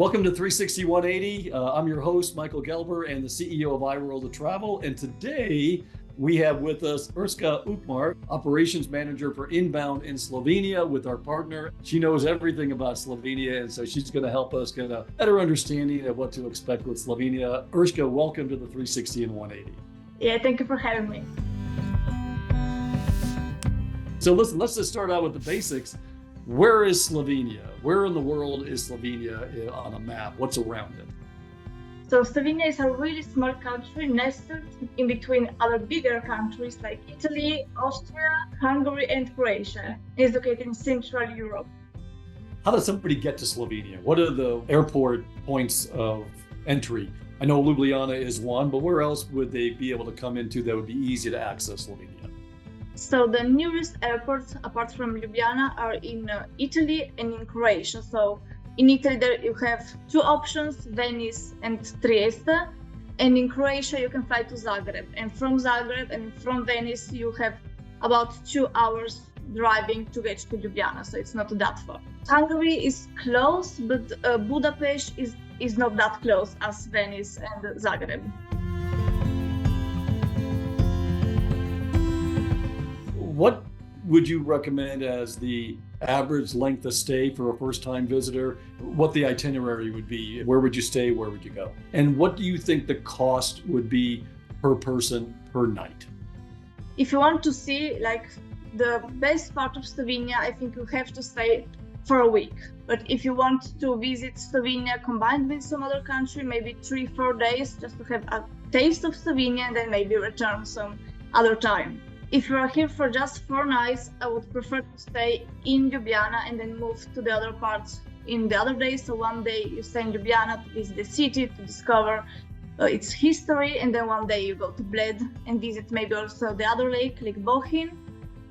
Welcome to 360 180. I'm your host, Michael Gelber, and the CEO of IWorld of Travel. And today we have with us Urska Upma, operations manager for inbound in Slovenia with our partner. She knows everything about Slovenia, and so she's going to help us get a better understanding of what to expect with Slovenia. Urska, welcome to the 360 and 180. Yeah, thank you for having me. So listen, let's just start out with the basics. Where is Slovenia? Where in the world is Slovenia on a map? What's around it? So Slovenia is a really small country nestled in between other bigger countries like Italy, Austria, Hungary, and Croatia. It is located in Central Europe. How does somebody get to Slovenia? What are the airport points of entry? I know Ljubljana is one, but where else would they be able to come into that would be easy to access Slovenia? So the nearest airports, apart from Ljubljana, are in Italy and in Croatia. So in Italy, there you have two options, Venice and Trieste. And in Croatia, you can fly to Zagreb. And from Zagreb and from Venice, you have about 2 hours driving to get to Ljubljana. So it's not that far. Hungary is close, but Budapest is not that close as Venice and Zagreb. What would you recommend as the average length of stay for a first-time visitor? What the itinerary would be? Where would you stay? Where would you go? And what do you think the cost would be per person per night? If you want to see like the best part of Slovenia, I think you have to stay for a week. But if you want to visit Slovenia combined with some other country, maybe 3-4 days just to have a taste of Slovenia and then maybe return some other time. If you are here for just 4 nights, I would prefer to stay in Ljubljana and then move to the other parts in the other days. So one day you stay in Ljubljana to visit the city, to discover its history, and then one day you go to Bled and visit maybe also the other lake, Lake Bohin.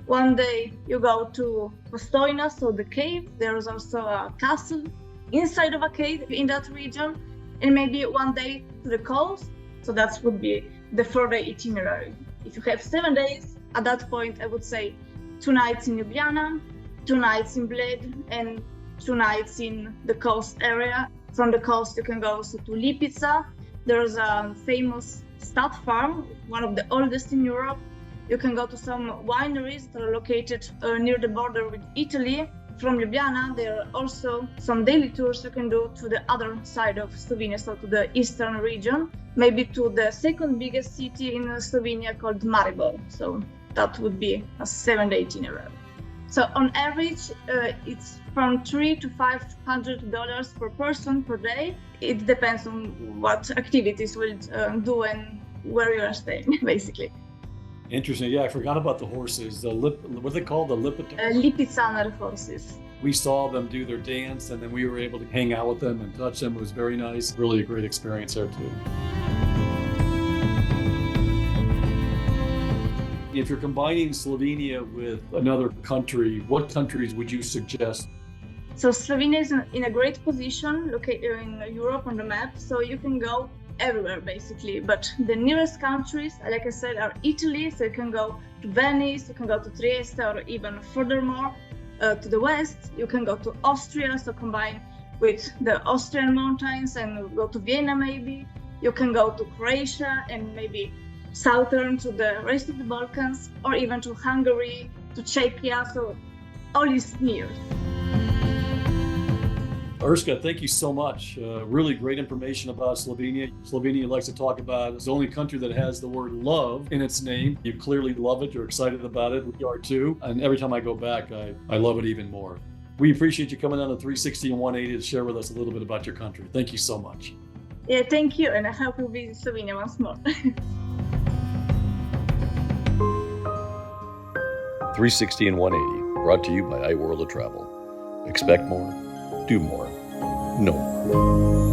One day you go to Postojna, so the cave. There is also a castle inside of a cave in that region, and maybe one day to the coast. So that would be the 4-day itinerary. If you have 7 days, at that point, I would say 2 nights in Ljubljana, 2 nights in Bled, and 2 nights in the coast area. From the coast, you can go also to Lipica. There's a famous stud farm, one of the oldest in Europe. You can go to some wineries that are located near the border with Italy. From Ljubljana, there are also some daily tours you can do to the other side of Slovenia, so to the eastern region, maybe to the second biggest city in Slovenia called Maribor. So that would be a 7-day itinerary. So on average, it's from $300 to $500 per person per day. It depends on what activities we'll do and where you are staying, basically. Interesting. Yeah, I forgot about the horses. What are they called? The Lipicaner horses. We saw them do their dance, and then we were able to hang out with them and touch them. It was very nice. Really a great experience there too. If you're combining Slovenia with another country, what countries would you suggest? So Slovenia is in a great position located in Europe on the map, so you can go everywhere basically. But the nearest countries, like I said, are Italy, so you can go to Venice, you can go to Trieste, or even furthermore to the west, you can go to Austria, so combine with the Austrian mountains and go to Vienna maybe. You can go to Croatia and maybe southern to the rest of the Balkans, or even to Hungary, to Czechia, so all is near. Urska, thank you so much. Really great information about Slovenia. Slovenia likes to talk about it's the only country that has the word love in its name. You clearly love it. You're excited about it. We are too. And every time I go back, I love it even more. We appreciate you coming on to 360 and 180 to share with us a little bit about your country. Thank you so much. Yeah, thank you. And I hope you'll visit Slovenia once more. 360 and 180, brought to you by IWorld of Travel. Expect more, do more, know more.